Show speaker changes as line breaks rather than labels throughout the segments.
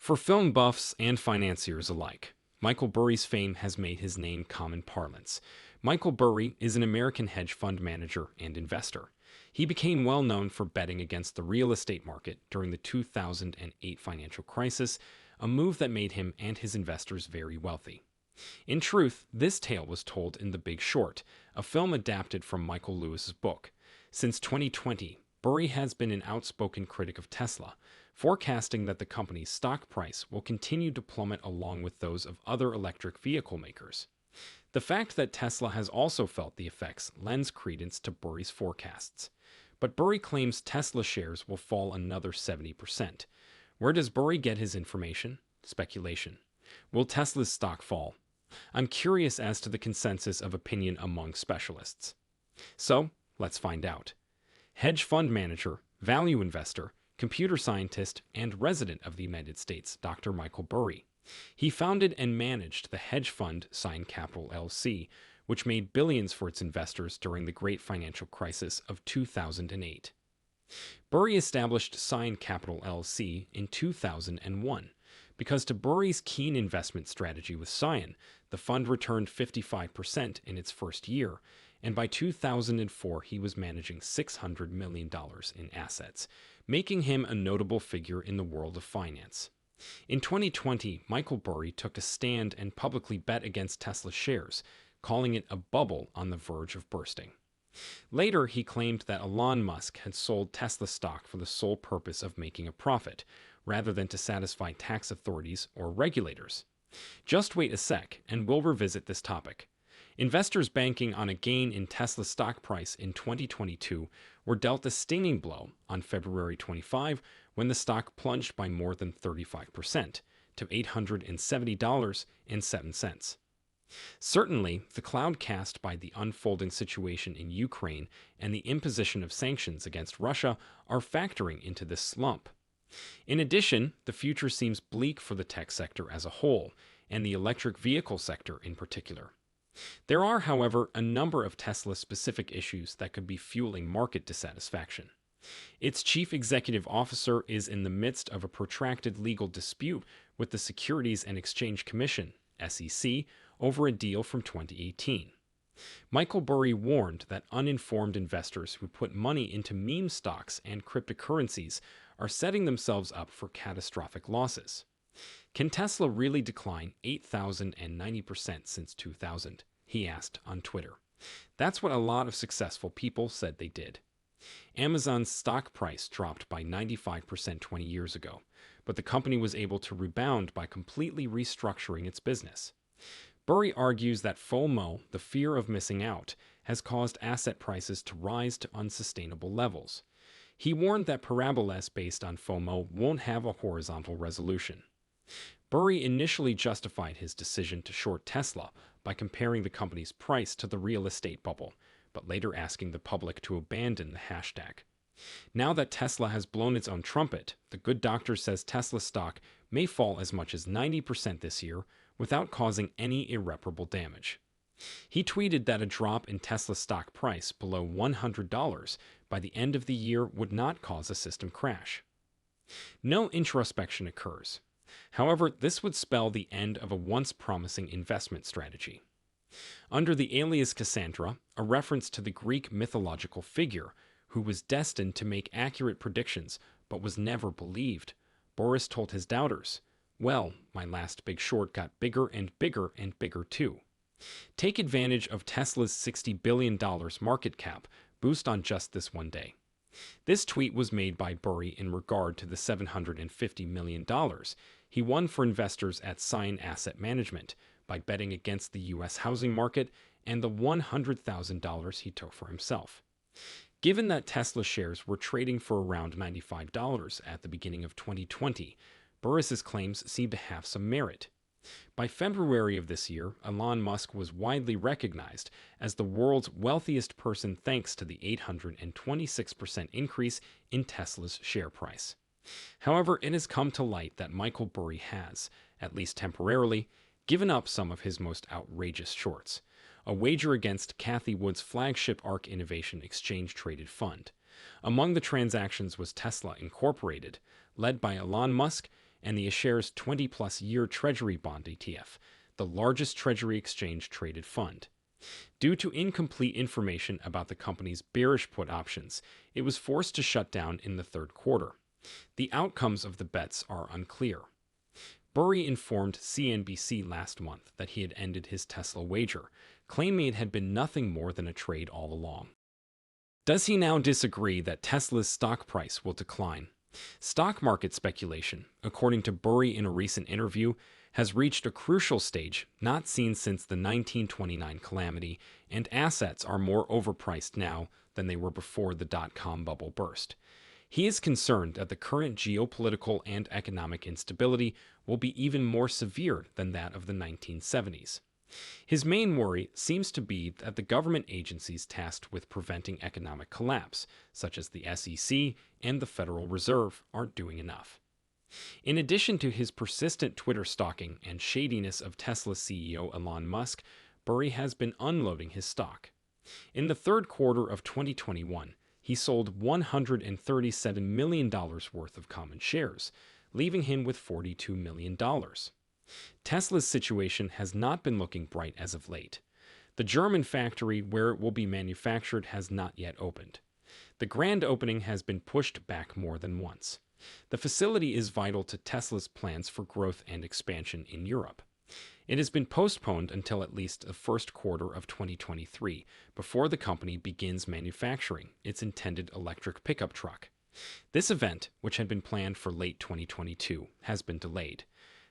For film buffs and financiers alike, Michael Burry's fame has made his name common parlance. Michael Burry is an American hedge fund manager and investor. He became well known for betting against the real estate market during the 2008 financial crisis, a move that made him and his investors very wealthy. In truth, this tale was told in The Big Short, a film adapted from Michael Lewis's book. Since 2020, Burry has been an outspoken critic of Tesla, forecasting that the company's stock price will continue to plummet along with those of other electric vehicle makers. The fact that Tesla has also felt the effects lends credence to Burry's forecasts. But Burry claims Tesla shares will fall another 70%. Where does Burry get his information? Speculation. Will Tesla's stock fall? I'm curious as to the consensus of opinion among specialists. So, let's find out. Hedge fund manager, value investor, computer scientist, and resident of the United States, Dr. Michael Burry. He founded and managed the hedge fund Sign Capital LLC, which made billions for its investors during the great financial crisis of 2008. Burry established Sign Capital LLC in 2001 because to Burry's keen investment strategy with Sign, the fund returned 55% in its first year, and by 2004 he was managing $600 million in assets, making him a notable figure in the world of finance. In 2020, Michael Burry took a stand and publicly bet against Tesla shares, calling it a bubble on the verge of bursting. Later, he claimed that Elon Musk had sold Tesla stock for the sole purpose of making a profit, rather than to satisfy tax authorities or regulators. Just wait a sec, and we'll revisit this topic. Investors banking on a gain in Tesla's stock price in 2022 were dealt a stinging blow on February 25 when the stock plunged by more than 35% to $870.07. Certainly, the cloud cast by the unfolding situation in Ukraine and the imposition of sanctions against Russia are factoring into this slump. In addition, the future seems bleak for the tech sector as a whole, and the electric vehicle sector in particular. There are, however, a number of Tesla-specific issues that could be fueling market dissatisfaction. Its chief executive officer is in the midst of a protracted legal dispute with the Securities and Exchange Commission, SEC, over a deal from 2018. Michael Burry warned that uninformed investors who put money into meme stocks and cryptocurrencies are setting themselves up for catastrophic losses. Can Tesla really decline 8,090% since 2000? He asked on Twitter. That's what a lot of successful people said they did. Amazon's stock price dropped by 95% 20 years ago, but the company was able to rebound by completely restructuring its business. Burry argues that FOMO, the fear of missing out, has caused asset prices to rise to unsustainable levels. He warned that parabolas based on FOMO won't have a horizontal resolution. Burry initially justified his decision to short Tesla by comparing the company's price to the real estate bubble, but later asking the public to abandon the hashtag. Now that Tesla has blown its own trumpet, the good doctor says Tesla stock may fall as much as 90% this year without causing any irreparable damage. He tweeted that a drop in Tesla stock price below $100 by the end of the year would not cause a system crash. No introspection occurs. However, this would spell the end of a once promising investment strategy. Under the alias Cassandra, a reference to the Greek mythological figure who was destined to make accurate predictions but was never believed, Boris told his doubters, "Well, my last big short got bigger and bigger and bigger too." Take advantage of Tesla's $60 billion market cap boost on just this one day. This tweet was made by Burry in regard to the $750 million he won for investors at Sign Asset Management by betting against the U.S. housing market and the $100,000 he took for himself. Given that Tesla shares were trading for around $95 at the beginning of 2020, Burris's claims seem to have some merit. By February of this year, Elon Musk was widely recognized as the world's wealthiest person thanks to the 826% increase in Tesla's share price. However, it has come to light that Michael Burry has, at least temporarily, given up some of his most outrageous shorts, a wager against Cathie Wood's flagship ARK Innovation exchange-traded fund. Among the transactions was Tesla Incorporated, led by Elon Musk, and the shares 20-plus year Treasury bond ETF, the largest Treasury exchange-traded fund. Due to incomplete information about the company's bearish put options, it was forced to shut down in the third quarter. The outcomes of the bets are unclear. Burry informed CNBC last month that he had ended his Tesla wager, claiming it had been nothing more than a trade all along. Does he now disagree that Tesla's stock price will decline? Stock market speculation, according to Burry in a recent interview, has reached a crucial stage not seen since the 1929 calamity, and assets are more overpriced now than they were before the dot-com bubble burst. He is concerned that the current geopolitical and economic instability will be even more severe than that of the 1970s. His main worry seems to be that the government agencies tasked with preventing economic collapse, such as the SEC and the Federal Reserve, aren't doing enough. In addition to his persistent Twitter stalking and shadiness of Tesla CEO Elon Musk, Burry has been unloading his stock. In the third quarter of 2021, he sold $137 million worth of common shares, leaving him with $42 million. Tesla's situation has not been looking bright as of late. The German factory where it will be manufactured has not yet opened. The grand opening has been pushed back more than once. The facility is vital to Tesla's plans for growth and expansion in Europe. It has been postponed until at least the first quarter of 2023 before the company begins manufacturing its intended electric pickup truck. This event, which had been planned for late 2022, has been delayed.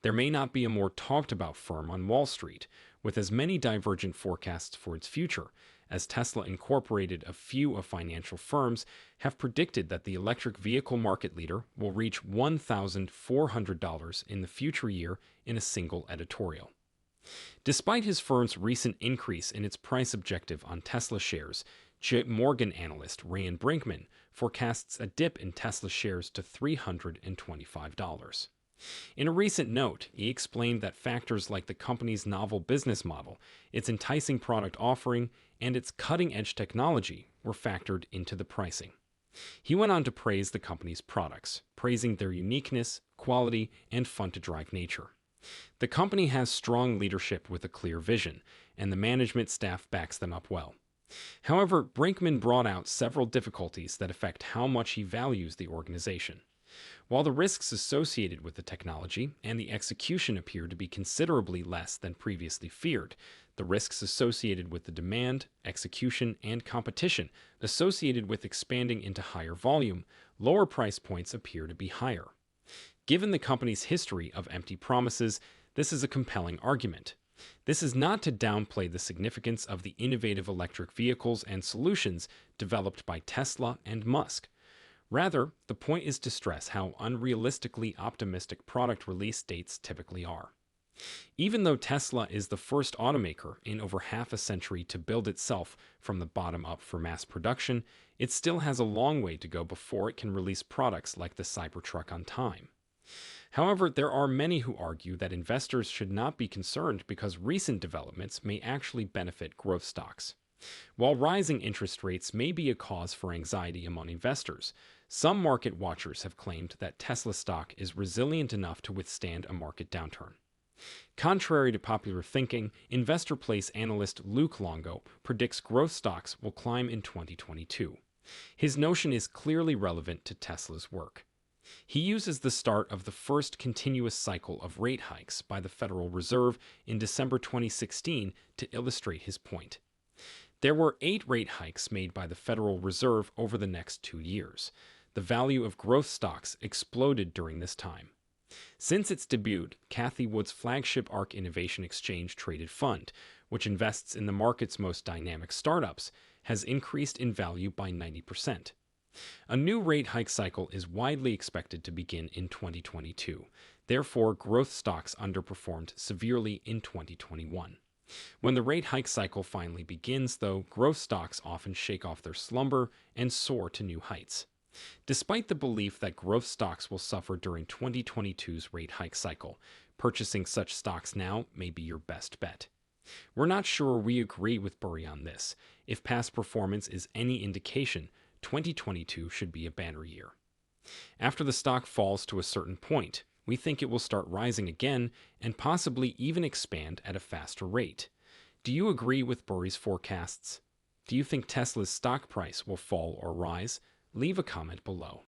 There may not be a more talked-about firm on Wall Street, with as many divergent forecasts for its future, as Tesla Incorporated, a few of financial firms, have predicted that the electric vehicle market leader will reach $1,400 in the future year in a single editorial. Despite his firm's recent increase in its price objective on Tesla shares, J. Morgan analyst Rand Brinkman forecasts a dip in Tesla shares to $325. In a recent note, he explained that factors like the company's novel business model, its enticing product offering, and its cutting-edge technology were factored into the pricing. He went on to praise the company's products, praising their uniqueness, quality, and fun-to-drive nature. The company has strong leadership with a clear vision, and the management staff backs them up well. However, Brinkman brought out several difficulties that affect how much he values the organization. While the risks associated with the technology and the execution appear to be considerably less than previously feared, the risks associated with the demand, execution, and competition associated with expanding into higher volume, lower price points appear to be higher. Given the company's history of empty promises, this is a compelling argument. This is not to downplay the significance of the innovative electric vehicles and solutions developed by Tesla and Musk. Rather, the point is to stress how unrealistically optimistic product release dates typically are. Even though Tesla is the first automaker in over half a century to build itself from the bottom up for mass production, it still has a long way to go before it can release products like the Cybertruck on time. However, there are many who argue that investors should not be concerned because recent developments may actually benefit growth stocks. While rising interest rates may be a cause for anxiety among investors, some market watchers have claimed that Tesla stock is resilient enough to withstand a market downturn. Contrary to popular thinking, Investor Place analyst Luke Longo predicts growth stocks will climb in 2022. His notion is clearly relevant to Tesla's work. He uses the start of the first continuous cycle of rate hikes by the Federal Reserve in December 2016 to illustrate his point. There were 8 rate hikes made by the Federal Reserve over the next 2 years. The value of growth stocks exploded during this time. Since its debut, Cathie Wood's flagship ARK Innovation Exchange Traded Fund, which invests in the market's most dynamic startups, has increased in value by 90%. A new rate hike cycle is widely expected to begin in 2022. Therefore, growth stocks underperformed severely in 2021. When the rate hike cycle finally begins, though, growth stocks often shake off their slumber and soar to new heights. Despite the belief that growth stocks will suffer during 2022's rate hike cycle, purchasing such stocks now may be your best bet. We're not sure we agree with Burry on this. If past performance is any indication, 2022 should be a banner year. After the stock falls to a certain point, We think it will start rising again and possibly even expand at a faster rate. Do you agree with Burry's forecasts? Do you think Tesla's stock price will fall or rise? Leave a comment below.